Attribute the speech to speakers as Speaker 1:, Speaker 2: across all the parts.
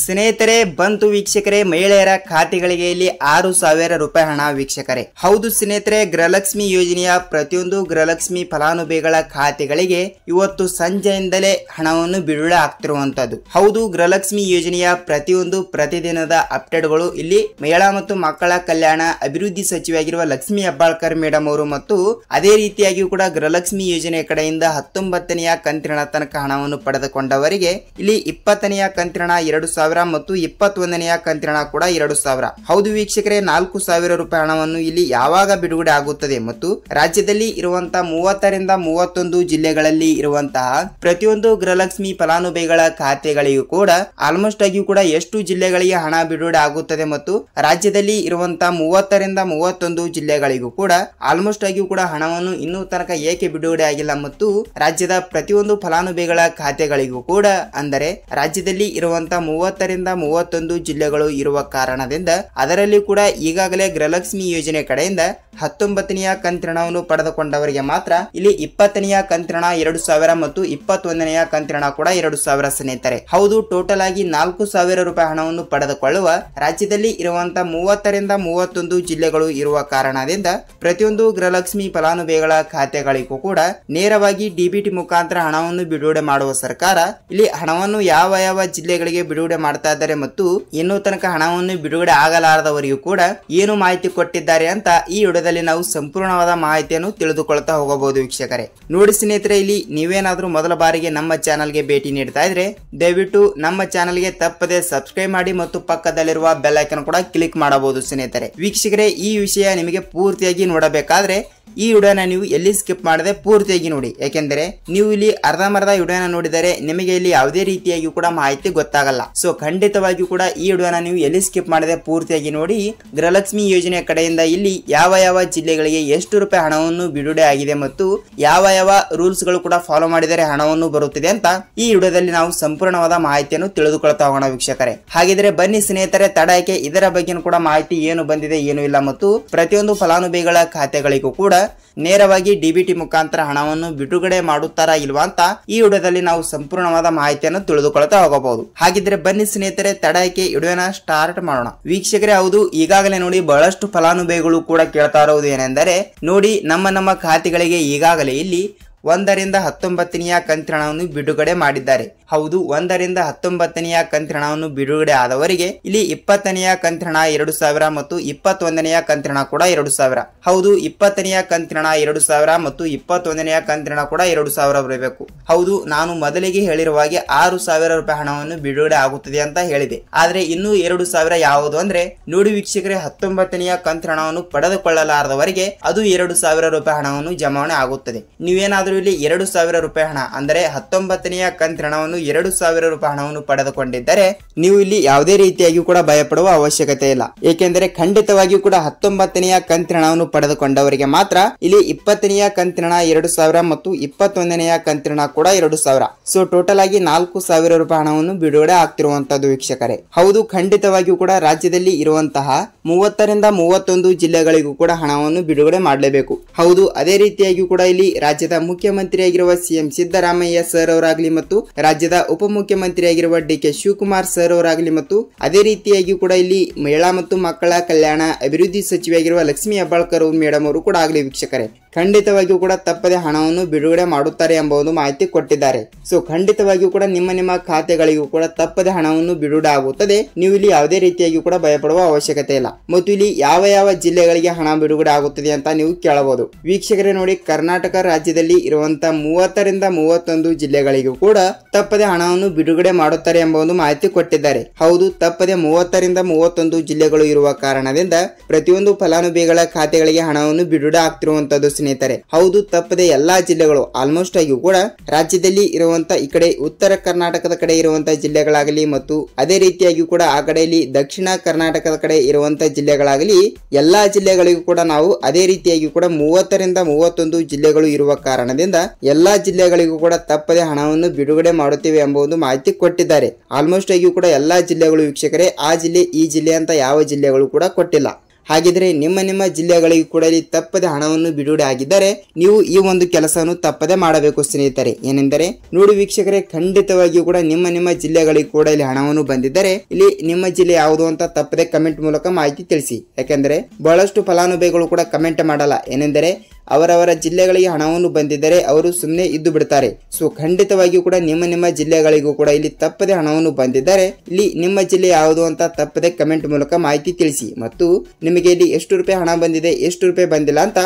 Speaker 1: ಸ್ನೇಹಿತರೆ ಬಂತು ವೀಕ್ಷಕರೇ, ಮಹಿಳೆಯರ ಖಾತೆಗಳಿಗೆ ಇಲ್ಲಿ 6,000 ರೂಪಾಯಿ ಹಣ ವೀಕ್ಷಕರೇ. ಹೌದು ಸ್ನೇಹಿತರೆ, ಗೃಹಲಕ್ಷ್ಮಿ ಯೋಜನೆಯ ಪ್ರತಿಯೊಂದು ಗೃಹಲಕ್ಷ್ಮಿ ಫಲಾನುಭವಿಗಳ ಖಾತೆಗಳಿಗೆ ಇವತ್ತು ಸಂಜೆಯಿಂದಲೇ ಹಣವನ್ನು ಬಿಡುಗಡೆ ಆಗ್ತಿರುವಂತದ್ದು. ಹೌದು, ಗೃಹಲಕ್ಷ್ಮಿ ಯೋಜನೆಯ ಪ್ರತಿಯೊಂದು ಪ್ರತಿದಿನದ ಅಪ್ಡೇಟ್ಗಳು ಇಲ್ಲಿ ಮಹಿಳಾ ಮತ್ತು ಮಕ್ಕಳ ಕಲ್ಯಾಣ ಅಭಿವೃದ್ಧಿ ಸಚಿವೆಯಾಗಿರುವ ಲಕ್ಷ್ಮಿ ಹೆಬ್ಬಾಳ್ಕರ್ ಮೇಡಮ್ ಅವರು ಮತ್ತು ಅದೇ ರೀತಿಯಾಗಿ ಕೂಡ ಗೃಹಲಕ್ಷ್ಮಿ ಯೋಜನೆ ಕಡೆಯಿಂದ 19ನೆಯ ಕಂತಿನ ತನಕ ಹಣವನ್ನು ಪಡೆದುಕೊಂಡವರಿಗೆ ಇಲ್ಲಿ 20ನೆಯ ಕಂತಿನ 2,000 ಮತ್ತು 21ನೆಯ ಕಂತಿನ ಕೂಡ 2,000. ಹೌದು ವೀಕ್ಷಕರೇ, 4,000 ರೂಪಾಯಿ ಹಣವನ್ನು ಇಲ್ಲಿ ಯಾವಾಗ ಬಿಡುಗಡೆ ಆಗುತ್ತದೆ ಮತ್ತು ರಾಜ್ಯದಲ್ಲಿ ಇರುವಂತಹ 30ರಿಂದ 31 ಜಿಲ್ಲೆಗಳಲ್ಲಿ ಇರುವಂತಹ ಪ್ರತಿಯೊಂದು ಗೃಹಲಕ್ಷ್ಮಿ ಫಲಾನುಭವಿಗಳ ಖಾತೆಗಳಿಗೂ ಕೂಡ ಆಲ್ಮೋಸ್ಟ್ ಆಗಿ ಕೂಡ ಎಷ್ಟು ಜಿಲ್ಲೆಗಳಿಗೆ ಹಣ ಬಿಡುಗಡೆ ಆಗುತ್ತದೆ ಮತ್ತು ರಾಜ್ಯದಲ್ಲಿ ಇರುವಂತಹ 30ರಿಂದ 31 ಜಿಲ್ಲೆಗಳಿಗೂ ಕೂಡ ಆಲ್ಮೋಸ್ಟ್ ಆಗಿ ಕೂಡ ಹಣವನ್ನು ಇನ್ನೂ ತನಕ ಏಕೆ ಬಿಡುಗಡೆ ಆಗಿಲ್ಲ ಮತ್ತು ರಾಜ್ಯದ ಪ್ರತಿಯೊಂದು ಫಲಾನುಭವಿಗಳ ಖಾತೆಗಳಿಗೂ ಕೂಡ ಅಂದರೆ ರಾಜ್ಯದಲ್ಲಿ ಇರುವಂತಹ 30ರಿಂದ 31 ಜಿಲ್ಲೆಗಳು ಇರುವ ಕಾರಣದಿಂದ ಅದರಲ್ಲಿ ಕೂಡ ಈಗಾಗಲೇ ಗೃಹಲಕ್ಷ್ಮಿ ಯೋಜನೆ ಕಡೆಯಿಂದ 19ನೆಯ ಕಂತಿನವನ್ನು ಪಡೆದುಕೊಂಡವರಿಗೆ ಮಾತ್ರ ಇಲ್ಲಿ 20ನೆಯ ಕಂತಿನ 2,000 ಮತ್ತು 21ನೆಯ ಕಂತಿನ ಕೂಡ 2,000 ಸ್ನೇಹಿತರೆ. ಹೌದು, ಟೋಟಲ್ ಆಗಿ 4,000 ರೂಪಾಯಿ ಹಣವನ್ನು ಪಡೆದುಕೊಳ್ಳುವ ರಾಜ್ಯದಲ್ಲಿ ಇರುವಂತಹ 30ರಿಂದ 31 ಜಿಲ್ಲೆಗಳು ಇರುವ ಕಾರಣದಿಂದ ಪ್ರತಿಯೊಂದು ಗೃಹಲಕ್ಷ್ಮಿ ಫಲಾನುಭವಿಗಳ ಖಾತೆಗಳಿಗೂ ಕೂಡ ನೇರವಾಗಿ ಡಿಬಿಟಿ ಮುಖಾಂತರ ಹಣವನ್ನು ಬಿಡುಗಡೆ ಮಾಡುವ ಸರ್ಕಾರ ಇಲ್ಲಿ ಹಣವನ್ನು ಯಾವ ಯಾವ ಜಿಲ್ಲೆಗಳಿಗೆ ಬಿಡುಗಡೆ ಮಾಡ್ತಾ ಇದ್ದಾರೆ ಮತ್ತು ಇನ್ನೂ ತನಕ ಹಣವನ್ನು ಬಿಡುಗಡೆ ಆಗಲಾರದವರಿಗೂ ಕೂಡ ಏನು ಮಾಹಿತಿ ಕೊಟ್ಟಿದ್ದಾರೆ ಅಂತ ಈ ವಿಡಿಯೋದಲ್ಲಿ ನಾವು ಸಂಪೂರ್ಣವಾದ ಮಾಹಿತಿಯನ್ನು ತಿಳಿದುಕೊಳ್ತಾ ಹೋಗಬಹುದು ವೀಕ್ಷಕರೇ. ನೋಡಿ ಸ್ನೇಹಿತರೆ, ಇಲ್ಲಿ ನೀವೇನಾದ್ರೂ ಮೊದಲ ಬಾರಿಗೆ ನಮ್ಮ ಚಾನಲ್ಗೆ ಭೇಟಿ ನೀಡ್ತಾ ಇದ್ರೆ ದಯವಿಟ್ಟು ನಮ್ಮ ಚಾನಲ್ಗೆ ತಪ್ಪದೆ ಸಬ್ಸ್ಕ್ರೈಬ್ ಮಾಡಿ ಮತ್ತು ಪಕ್ಕದಲ್ಲಿರುವ ಬೆಲ್ ಐಕಾನ್ ಕೂಡ ಕ್ಲಿಕ್ ಮಾಡಬಹುದು ಸ್ನೇಹಿತರೆ. ವೀಕ್ಷಕರೇ, ಈ ವಿಷಯ ನಿಮಗೆ ಪೂರ್ತಿಯಾಗಿ ನೋಡಬೇಕಾದ್ರೆ ಈ ವಿಡಿಯೋನ ನೀವು ಎಲ್ಲಿ ಸ್ಕಿಪ್ ಮಾಡದೆ ಪೂರ್ತಿಯಾಗಿ ನೋಡಿ. ಯಾಕೆಂದ್ರೆ ನೀವು ಇಲ್ಲಿ ಅರ್ಧಂಬರ್ಧ ವಿಡಿಯೋನ ನೋಡಿದರೆ ನಿಮಗೆ ಇಲ್ಲಿ ಯಾವುದೇ ರೀತಿಯಾಗಿ ಕೂಡ ಮಾಹಿತಿ ಗೊತ್ತಾಗಲ್ಲ. ಸೊ ಖಂಡಿತವಾಗಿಯೂ ಕೂಡ ಈ ವಿಡಿಯೋನ ನೀವು ಎಲ್ಲಿ ಸ್ಕಿಪ್ ಮಾಡದೆ ಪೂರ್ತಿಯಾಗಿ ನೋಡಿ. ಗೃಹಲಕ್ಷ್ಮಿ ಯೋಜನೆ ಕಡೆಯಿಂದ ಇಲ್ಲಿ ಯಾವ ಯಾವ ಜಿಲ್ಲೆಗಳಿಗೆ ಎಷ್ಟು ರೂಪಾಯಿ ಹಣವನ್ನು ಬಿಡುಗಡೆ ಆಗಿದೆ ಮತ್ತು ಯಾವ ಯಾವ ರೂಲ್ಸ್ ಗಳು ಕೂಡ ಫಾಲೋ ಮಾಡಿದರೆ ಹಣವನ್ನು ಬರುತ್ತದೆ ಅಂತ ಈ ವಿಡಿಯೋದಲ್ಲಿ ನಾವು ಸಂಪೂರ್ಣವಾದ ಮಾಹಿತಿಯನ್ನು ತಿಳಿದುಕೊಳ್ತಾ ಹೋಗೋಣ ವೀಕ್ಷಕರೇ. ಹಾಗಿದ್ರೆ ಬನ್ನಿ ಸ್ನೇಹಿತರೆ, ತಡಕ್ಕೆ ಇದರ ಬಗ್ಗೆ ಕೂಡ ಮಾಹಿತಿ ಏನು ಬಂದಿದೆ ಏನು ಇಲ್ಲ ಮತ್ತು ಪ್ರತಿಯೊಂದು ಫಲಾನುಭವಿಗಳ ಖಾತೆಗಳಿಗೂ ಕೂಡ ನೇರವಾಗಿ ಡಿಬಿಟಿ ಮುಖಾಂತರ ಹಣವನ್ನು ಬಿಡುಗಡೆ ಮಾಡುತ್ತಾರಾ ಇಲ್ವಾ ಅಂತ ಈ ವಿಡಿಯೋದಲ್ಲಿ ನಾವು ಸಂಪೂರ್ಣವಾದ ಮಾಹಿತಿಯನ್ನು ತಿಳಿದುಕೊಳ್ತಾ ಹೋಗಬಹುದು. ಹಾಗಿದ್ರೆ ಬನ್ನಿ ಸ್ನೇಹಿತರೆ, ತಡಕ್ಕೆ ವಿಡಿಯೋನ ಸ್ಟಾರ್ಟ್ ಮಾಡೋಣ ವೀಕ್ಷಕರೇ. ಹೌದು, ಈಗಾಗಲೇ ನೋಡಿ ಬಹಳಷ್ಟು ಫಲಾನುಭವಿಗಳು ಕೂಡ ಕೇಳ್ತಾ ಇರೋದು ಏನೆಂದರೆ ನೋಡಿ ನಮ್ಮ ಖಾತೆಗಳಿಗೆ ಈಗಾಗಲೇ ಇಲ್ಲಿ 1ರಿಂದ 19ನೆಯ ಕಂತಿನವನ್ನು ಬಿಡುಗಡೆ ಮಾಡಿದ್ದಾರೆ. ಹೌದು, 1ರಿಂದ 19ನೆಯ ಕಂತಿನವನ್ನು ಬಿಡುಗಡೆ ಆದವರಿಗೆ ಇಲ್ಲಿ 20ನೆಯ ಕಂತಿನ 2,000 ಮತ್ತು 21ನೆಯ ಕಂತಿನ ಕೂಡ 2,000. ಹೌದು, 20ನೆಯ ಕಂತಿನ 2,000 ಮತ್ತು 21ನೆಯ ಕಂತಿನ ಕೂಡ 2,000 ಬರಬೇಕು. ಹೌದು, ನಾನು ಮೊದಲಿಗೆ ಹೇಳಿರುವ ಹಾಗೆ 6,000 ರೂಪಾಯಿ ಹಣವನ್ನು ಬಿಡುಗಡೆ ಆಗುತ್ತದೆ ಅಂತ ಹೇಳಿದೆ. ಆದ್ರೆ ಇನ್ನೂ 2,000 ಯಾವುದು ಅಂದ್ರೆ ನೋಡಿ ವೀಕ್ಷಕರೇ, 19ನೆಯ ಕಂತಿನವನ್ನು ಪಡೆದುಕೊಳ್ಳಲಾರದವರಿಗೆ ಅದು 2,000 ರೂಪಾಯಿ ಹಣವನ್ನು ಜಮಾವಣೆ ಆಗುತ್ತದೆ. ನೀವೇನಾದ್ರೂ ಇಲ್ಲಿ 2,000 ರೂಪಾಯಿ ಹಣ ಅಂದರೆ 19ನೆಯ ಕಂತಿನವನ್ನು 2,000 ರೂಪಾಯಿ ಹಣವನ್ನು ಪಡೆದುಕೊಂಡಿದ್ದರೆ ನೀವು ಇಲ್ಲಿ ಯಾವುದೇ ರೀತಿಯಾಗಿ ಕೂಡ ಭಯಪಡುವ ಅವಶ್ಯಕತೆ ಇಲ್ಲ. ಏಕೆಂದರೆ ಖಂಡಿತವಾಗಿಯೂ ಕೂಡ 19ನೆಯ ಕಂತಿನವನ್ನು ಪಡೆದುಕೊಂಡವರಿಗೆ ಮಾತ್ರ ಇಲ್ಲಿ 20ನೆಯ ಕಂತಿನ 2,000 ಮತ್ತು 21ನೆಯ ಕಂತಿನ ಕೂಡ 2,000. ಸೊ ಟೋಟಲ್ ಆಗಿ 4,000 ರೂಪಾಯಿ ಹಣವನ್ನು ಬಿಡುಗಡೆ ಆಗ್ತಿರುವಂತದ್ದು ವೀಕ್ಷಕರೇ. ಹೌದು, ಖಂಡಿತವಾಗಿಯೂ ಕೂಡ ರಾಜ್ಯದಲ್ಲಿ ಇರುವಂತಹ 30ರಿಂದ 31 ಜಿಲ್ಲೆಗಳಿಗೂ ಕೂಡ ಹಣವನ್ನು ಬಿಡುಗಡೆ ಮಾಡಲೇಬೇಕು. ಹೌದು, ಅದೇ ರೀತಿಯಾಗಿ ಕೂಡ ಇಲ್ಲಿ ರಾಜ್ಯದ ಮುಖ್ಯಮಂತ್ರಿಯಾಗಿರುವ ಸಿಎಂ ಸಿದ್ದರಾಮಯ್ಯ ಸರ್ ಅವರಾಗ್ಲಿ ಮತ್ತು ರಾಜ್ಯದ ಉಪಮುಖ್ಯಮಂತ್ರಿಯಾಗಿರುವ ಡಿ.ಕೆ. ಶಿವಕುಮಾರ್ ಸರ್ ಅವರಾಗ್ಲಿ ಮತ್ತು ಅದೇ ರೀತಿಯಾಗಿ ಕೂಡ ಇಲ್ಲಿ ಮಹಿಳಾ ಮತ್ತು ಮಕ್ಕಳ ಕಲ್ಯಾಣ ಅಭಿವೃದ್ಧಿ ಸಚಿವೆಯಾಗಿರುವ ಲಕ್ಷ್ಮಿ ಹೆಬ್ಬಾಳ್ಕರ್ ಮೇಡಮ್ ಅವರು ಕೂಡ ಆಗಲಿ ವೀಕ್ಷಕರೇ ಖಂಡಿತವಾಗಿಯೂ ಕೂಡ ತಪ್ಪದೆ ಹಣವನ್ನು ಬಿಡುಗಡೆ ಮಾಡುತ್ತಾರೆ ಎಂಬ ಒಂದು ಮಾಹಿತಿ ಕೊಟ್ಟಿದ್ದಾರೆ. ಸೊ ಖಂಡಿತವಾಗಿಯೂ ಕೂಡ ನಿಮ್ಮ ಖಾತೆಗಳಿಗೂ ಕೂಡ ತಪ್ಪದೆ ಹಣವನ್ನು ಬಿಡುಗಡೆ ಆಗುತ್ತದೆ. ನೀವು ಇಲ್ಲಿ ಯಾವುದೇ ರೀತಿಯಾಗಿ ಕೂಡ ಭಯಪಡುವ ಅವಶ್ಯಕತೆ ಇಲ್ಲ. ಮತ್ತು ಇಲ್ಲಿ ಯಾವ ಯಾವ ಜಿಲ್ಲೆಗಳಿಗೆ ಹಣ ಬಿಡುಗಡೆ ಆಗುತ್ತದೆ ಅಂತ ನೀವು ಕೇಳಬಹುದು ವೀಕ್ಷಕರೇ. ನೋಡಿ, ಕರ್ನಾಟಕ ರಾಜ್ಯದಲ್ಲಿ ಇರುವಂತಹ 30ರಿಂದ 31 ಜಿಲ್ಲೆಗಳಿಗೂ ಕೂಡ ತಪ್ಪದೆ ಹಣವನ್ನು ಬಿಡುಗಡೆ ಮಾಡುತ್ತಾರೆ ಎಂಬ ಒಂದು ಮಾಹಿತಿ ಕೊಟ್ಟಿದ್ದಾರೆ. ಹೌದು, ತಪ್ಪದೆ 30ರಿಂದ 31 ಜಿಲ್ಲೆಗಳು ಇರುವ ಕಾರಣದಿಂದ ಪ್ರತಿಯೊಂದು ಫಲಾನುಭವಿಗಳ ಖಾತೆಗಳಿಗೆ ಹಣವನ್ನು ಬಿಡುಗಡೆ ಆಗ್ತಿರುವಂತದ್ದು ಸ್ನೇಹಿತರೆ. ಹೌದು, ತಪ್ಪದೆ ಎಲ್ಲಾ ಜಿಲ್ಲೆಗಳು ಆಲ್ಮೋಸ್ಟ್ ಆಗಿ ಕೂಡ ರಾಜ್ಯದಲ್ಲಿ ಇರುವಂತ ಈ ಕಡೆ ಉತ್ತರ ಕರ್ನಾಟಕದ ಕಡೆ ಇರುವಂತಹ ಜಿಲ್ಲೆಗಳಾಗಲಿ ಮತ್ತು ಅದೇ ರೀತಿಯಾಗಿ ಕೂಡ ಆ ಕಡೆಯಲ್ಲಿ ದಕ್ಷಿಣ ಕರ್ನಾಟಕದ ಕಡೆ ಇರುವಂತಹ ಜಿಲ್ಲೆಗಳಾಗಲಿ ಎಲ್ಲಾ ಜಿಲ್ಲೆಗಳಿಗೂ ಕೂಡ ನಾವು ಅದೇ ರೀತಿಯಾಗಿ ಕೂಡ 30ರಿಂದ 31 ಜಿಲ್ಲೆಗಳು ಇರುವ ಕಾರಣದಿಂದ ಎಲ್ಲಾ ಜಿಲ್ಲೆಗಳಿಗೂ ಕೂಡ ತಪ್ಪದೆ ಹಣವನ್ನು ಬಿಡುಗಡೆ ಮಾಡುತ್ತೇವೆ ಎಂಬ ಒಂದು ಮಾಹಿತಿ ಕೊಟ್ಟಿದ್ದಾರೆ. ಆಲ್ಮೋಸ್ಟ್ ಆಗಿ ಕೂಡ ಎಲ್ಲಾ ಜಿಲ್ಲೆಗಳು ವೀಕ್ಷಕರೇ ಆ ಜಿಲ್ಲೆ ಈ ಜಿಲ್ಲೆ ಅಂತ ಯಾವ ಜಿಲ್ಲೆಗಳು ಕೂಡ ಕೊಟ್ಟಿಲ್ಲ. ಹಾಗಿದ್ರೆ ನಿಮ್ಮ ಜಿಲ್ಲೆಗಳಿಗೂ ಕೂಡ ಇಲ್ಲಿ ತಪ್ಪದೆ ಹಣವನ್ನು ಬಿಡುಗಡೆ ಆಗಿದ್ದರೆ ನೀವು ಈ ಒಂದು ಕೆಲಸವನ್ನು ತಪ್ಪದೆ ಮಾಡಬೇಕು ಸ್ನೇಹಿತರೆ. ಏನೆಂದರೆ ನೋಡಿ ವೀಕ್ಷಕರೇ, ಖಂಡಿತವಾಗಿಯೂ ಕೂಡ ನಿಮ್ಮ ಜಿಲ್ಲೆಗಳಿಗೂ ಕೂಡ ಇಲ್ಲಿ ಹಣವನ್ನು ಬಂದಿದ್ದರೆ ಇಲ್ಲಿ ನಿಮ್ಮ ಜಿಲ್ಲೆ ಯಾವುದು ಅಂತ ತಪ್ಪದೆ ಕಮೆಂಟ್ ಮೂಲಕ ಮಾಹಿತಿ ತಿಳಿಸಿ. ಯಾಕೆಂದರೆ ಬಹಳಷ್ಟು ಫಲಾನುಭವಿಗಳು ಕೂಡ ಕಮೆಂಟ್ ಮಾಡಲ್ಲ. ಏನೆಂದರೆ ಅವರವರ ಜಿಲ್ಲೆಗಳಿಗೆ ಹಣವನ್ನು ಬಂದಿದ್ದರೆ ಅವರು ಸುಮ್ಮನೆ ಇದ್ದು ಬಿಡ್ತಾರೆ. ಸೊ ಖಂಡಿತವಾಗಿಯೂ ಕೂಡ ನಿಮ್ಮ ಜಿಲ್ಲೆಗಳಿಗೂ ಕೂಡ ಇಲ್ಲಿ ತಪ್ಪದೆ ಹಣವನ್ನು ಬಂದಿದ್ದರೆ ಇಲ್ಲಿ ನಿಮ್ಮ ಜಿಲ್ಲೆ ಯಾವುದು ಅಂತ ತಪ್ಪದೆ ಕಮೆಂಟ್ ಮೂಲಕ ಮಾಹಿತಿ ತಿಳಿಸಿ. ಮತ್ತು ನಿಮಗೆ ಇಲ್ಲಿ ಎಷ್ಟು ರೂಪಾಯಿ ಹಣ ಬಂದಿದೆ, ಎಷ್ಟು ರೂಪಾಯಿ ಬಂದಿಲ್ಲ ಅಂತ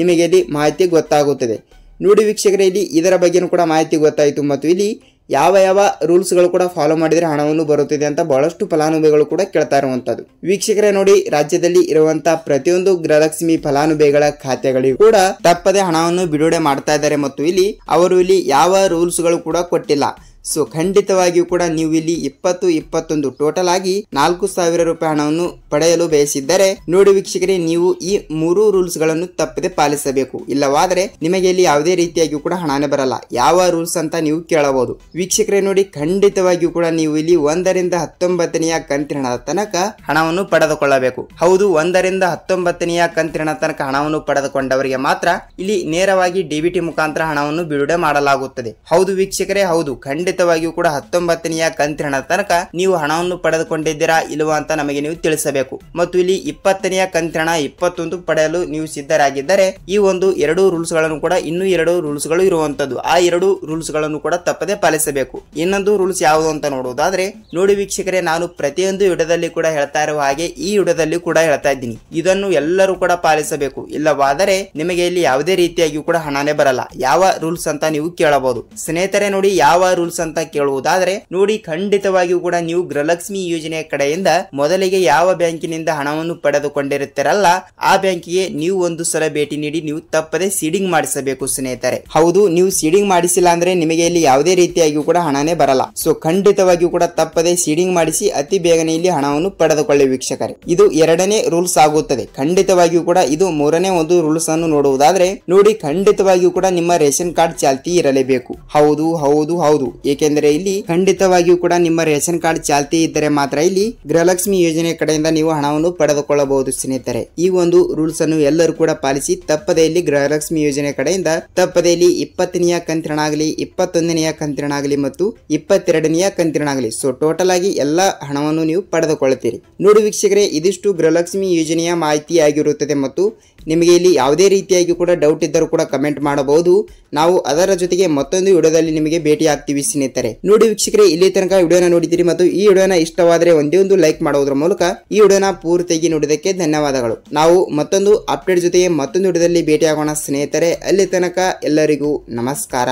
Speaker 1: ನಿಮಗೆ ಇಲ್ಲಿ ಮಾಹಿತಿ ಗೊತ್ತಾಗುತ್ತದೆ. ನೋಡಿ ವೀಕ್ಷಕರೇ, ಇಲ್ಲಿ ಇದರ ಬಗ್ಗೆನೂ ಕೂಡ ಮಾಹಿತಿ ಗೊತ್ತಾಯಿತು ಮತ್ತು ಇಲ್ಲಿ ಯಾವ ರೂಲ್ಸ್ಗಳು ಕೂಡ ಫಾಲೋ ಮಾಡಿದರೆ ಹಣವನ್ನು ಬರುತ್ತದೆ ಅಂತ ಬಹಳಷ್ಟು ಫಲಾನುಭವಿಗಳು ಕೂಡ ಕೇಳ್ತಾ ಇರುವಂತದ್ದು. ವೀಕ್ಷಕರೇ ನೋಡಿ, ರಾಜ್ಯದಲ್ಲಿ ಇರುವಂತಹ ಪ್ರತಿಯೊಂದು ಗೃಹಲಕ್ಷ್ಮಿ ಫಲಾನುಭವಿಗಳ ಖಾತೆಗಳಿಗೂ ಕೂಡ ತಪ್ಪದೆ ಹಣವನ್ನು ಬಿಡುಗಡೆ ಮಾಡ್ತಾ ಇದ್ದಾರೆ ಮತ್ತು ಇಲ್ಲಿ ಅವರು ಇಲ್ಲಿ ಯಾವ ರೂಲ್ಸ್ಗಳು ಕೂಡ ಕೊಟ್ಟಿಲ್ಲ. ಸೊ ಖಂಡಿತವಾಗಿಯೂ ಕೂಡ ನೀವು ಇಲ್ಲಿ 20-21 ಟೋಟಲ್ ಆಗಿ 4,000 ರೂಪಾಯಿ ಹಣವನ್ನು ಪಡೆಯಲು ಬಯಸಿದ್ದರೆ ನೋಡಿ ವೀಕ್ಷಕರೇ, ನೀವು ಈ 3 ರೂಲ್ಸ್ ಗಳನ್ನು ತಪ್ಪದೆ ಪಾಲಿಸಬೇಕು. ಇಲ್ಲವಾದರೆ ನಿಮಗೆ ಇಲ್ಲಿ ಯಾವುದೇ ರೀತಿಯಾಗಿಯೂ ಕೂಡ ಹಣನೇ ಬರಲ್ಲ. ಯಾವ ರೂಲ್ಸ್ ಅಂತ ನೀವು ಕೇಳಬಹುದು. ವೀಕ್ಷಕರೇ ನೋಡಿ, ಖಂಡಿತವಾಗಿಯೂ ಕೂಡ ನೀವು ಇಲ್ಲಿ 1 ರಿಂದ 19ನೇ ಕಂತಿನ ತನಕ ಹಣವನ್ನು ಪಡೆದುಕೊಳ್ಳಬೇಕು. ಹೌದು, 1 ರಿಂದ 19ನೇ ಕಂತಿನ ತನಕ ಹಣವನ್ನು ಪಡೆದುಕೊಂಡವರಿಗೆ ಮಾತ್ರ ಇಲ್ಲಿ ನೇರವಾಗಿ ಡಿಬಿಟಿ ಮುಖಾಂತರ ಹಣವನ್ನು ಬಿಡುಗಡೆ ಮಾಡಲಾಗುತ್ತದೆ. ಹೌದು ವೀಕ್ಷಕರೇ, ಹೌದು, ಖಂಡಿತವಾಗಿಯೂ ಕೂಡ 19ನೇ ಕಂತಿನ ತನಕ ನೀವು ಹಣವನ್ನು ಪಡೆದುಕೊಂಡಿದ್ದೀರಾ ಇಲ್ವಾ ಅಂತ ನಮಗೆ ನೀವು ತಿಳಿಸಬೇಕು. ಮತ್ತು ಇಲ್ಲಿ 20ನೇ ಕಂತಿನ 21 ಪಡೆಯಲು ನೀವು ಸಿದ್ಧರಾಗಿದ್ದರೆ ಈ ಒಂದು 2 ರೂಲ್ಸ್ ಗಳನ್ನು ಕೂಡ ಇನ್ನೂ 2 ರೂಲ್ಸ್ ಗಳು ಇರುವಂತದ್ದು. ಆ 2 ರೂಲ್ಸ್ ಗಳನ್ನು ಕೂಡ ತಪ್ಪದೆ ಪಾಲಿಸಬೇಕು. ಇನ್ನೊಂದು ರೂಲ್ಸ್ ಯಾವುದು ಅಂತ ನೋಡುವುದಾದ್ರೆ ನೋಡಿ ವೀಕ್ಷಕರೇ, ನಾನು ಪ್ರತಿಯೊಂದು ವಿಡಿಯೋದಲ್ಲಿ ಕೂಡ ಹೇಳ್ತಾ ಇರುವ ಹಾಗೆ ಈ ವಿಡಿಯೋದಲ್ಲಿ ಕೂಡ ಹೇಳ್ತಾ ಇದ್ದೀನಿ, ಇದನ್ನು ಎಲ್ಲರೂ ಕೂಡ ಪಾಲಿಸಬೇಕು. ಇಲ್ಲವಾದರೆ ನಿಮಗೆ ಇಲ್ಲಿ ಯಾವುದೇ ರೀತಿಯಾಗಿಯೂ ಕೂಡ ಹಣನೇ ಬರಲ್ಲ. ಯಾವ ರೂಲ್ಸ್ ಅಂತ ನೀವು ಕೇಳಬಹುದು. ಸ್ನೇಹಿತರೆ ನೋಡಿ, ಯಾವ ರೂಲ್ಸ್ ಅಂತ ಕೇಳುವುದಾದ್ರೆ ನೋಡಿ, ಖಂಡಿತವಾಗಿಯೂ ಕೂಡ ನೀವು ಗೃಹಲಕ್ಷ್ಮಿ ಯೋಜನೆಯ ಕಡೆಯಿಂದ ಮೊದಲಿಗೆ ಯಾವ ಬ್ಯಾಂಕಿನಿಂದ ಹಣವನ್ನು ಪಡೆದುಕೊಂಡಿರುತ್ತೀರಲ್ಲ ಆ ಬ್ಯಾಂಕಿಗೆ ನೀವು ಒಂದು ಸಲ ಭೇಟಿ ನೀಡಿ ನೀವು ತಪ್ಪದೆ ಸೀಡಿಂಗ್ ಮಾಡಿಸಬೇಕು ಸ್ನೇಹಿತರೆ. ಹೌದು, ನೀವು ಸೀಡಿಂಗ್ ಮಾಡಿಸಿಲ್ಲ ಅಂದ್ರೆ ನಿಮಗೆ ಇಲ್ಲಿ ಯಾವುದೇ ರೀತಿಯಾಗಿಯೂ ಕೂಡ ಹಣನೇ ಬರಲ್ಲ. ಸೊ ಖಂಡಿತವಾಗಿಯೂ ಕೂಡ ತಪ್ಪದೆ ಸೀಡಿಂಗ್ ಮಾಡಿಸಿ ಅತಿ ಬೇಗನೆ ಇಲ್ಲಿ ಹಣವನ್ನು ಪಡೆದುಕೊಳ್ಳಿ ವೀಕ್ಷಕರೇ. ಇದು 2ನೇ ರೂಲ್ಸ್ ಆಗುತ್ತದೆ. ಖಂಡಿತವಾಗಿಯೂ ಕೂಡ ಇದು 3ನೇ ಒಂದು ರೂಲ್ಸ್ ಅನ್ನು ನೋಡುವುದಾದ್ರೆ ನೋಡಿ, ಖಂಡಿತವಾಗಿಯೂ ಕೂಡ ನಿಮ್ಮ ರೇಷನ್ ಕಾರ್ಡ್ ಚಾಲ್ತಿ ಇರಲೇಬೇಕು. ಹೌದು ಹೌದು ಹೌದು, ಏಕೆಂದರೆ ಇಲ್ಲಿ ಖಂಡಿತವಾಗಿಯೂ ಕೂಡ ನಿಮ್ಮ ರೇಷನ್ ಕಾರ್ಡ್ ಚಾಲ್ತಿ ಇದ್ದರೆ ಮಾತ್ರ ಇಲ್ಲಿ ಗೃಹಲಕ್ಷ್ಮಿ ಯೋಜನೆ ಕಡೆಯಿಂದ ನೀವು ಹಣವನ್ನು ಪಡೆದುಕೊಳ್ಳಬಹುದು ಸ್ನೇಹಿತರೆ. ಈ ಒಂದು ರೂಲ್ಸ್ ಅನ್ನು ಎಲ್ಲರೂ ಕೂಡ ಪಾಲಿಸಿ ತಪ್ಪದೆ ಇಲ್ಲಿ ಗೃಹಲಕ್ಷ್ಮಿ ಯೋಜನೆ ಕಡೆಯಿಂದ ತಪ್ಪದೆ ಇಲ್ಲಿ 20ನೇ ಕಂತಿನಾಗಲಿ 21ನೇ ಕಂತಿನಾಗಲಿ ಮತ್ತು 22ನೇ ಕಂತಿನಾಗಲಿ ಸೊ ಟೋಟಲ್ ಆಗಿ ಎಲ್ಲ ಹಣವನ್ನು ನೀವು ಪಡೆದುಕೊಳ್ಳುತ್ತೀರಿ. ನೋಡಿ ವೀಕ್ಷಕರೇ, ಇದಿಷ್ಟು ಗೃಹಲಕ್ಷ್ಮಿ ಯೋಜನೆಯ ಮಾಹಿತಿ ಆಗಿರುತ್ತದೆ ಮತ್ತು ನಿಮಗೆ ಇಲ್ಲಿ ಯಾವುದೇ ರೀತಿಯಾಗಿ ಕೂಡ ಡೌಟ್ ಇದ್ದರೂ ಕೂಡ ಕಮೆಂಟ್ ಮಾಡಬಹುದು. ನಾವು ಅದರ ಜೊತೆಗೆ ಮತ್ತೊಂದು ವಿಡಿಯೋದಲ್ಲಿ ನಿಮಗೆ ಭೇಟಿ ಆಗ್ತೀವಿ ಸ್ನೇಹಿತರೆ. ನೋಡಿ ವೀಕ್ಷಕರೇ, ಇಲ್ಲಿ ತನಕ ವಿಡಿಯೋನ ನೋಡಿದ್ದೀರಿ ಮತ್ತು ಈ ವಿಡಿಯೋನ ಇಷ್ಟವಾದರೆ ಒಂದೇ ಒಂದು ಲೈಕ್ ಮಾಡುವುದರ ಮೂಲಕ ಈ ವಿಡಿಯೋನ ಪೂರ್ತಿಯಾಗಿ ನೋಡಿದ್ದಕ್ಕೆ ಧನ್ಯವಾದಗಳು. ನಾವು ಮತ್ತೊಂದು ಅಪ್ಡೇಟ್ ಜೊತೆಗೆ ಮತ್ತೊಂದು ವಿಡಿಯೋದಲ್ಲಿ ಭೇಟಿ ಆಗೋಣ ಸ್ನೇಹಿತರೆ. ಅಲ್ಲಿ ತನಕ ಎಲ್ಲರಿಗೂ ನಮಸ್ಕಾರ.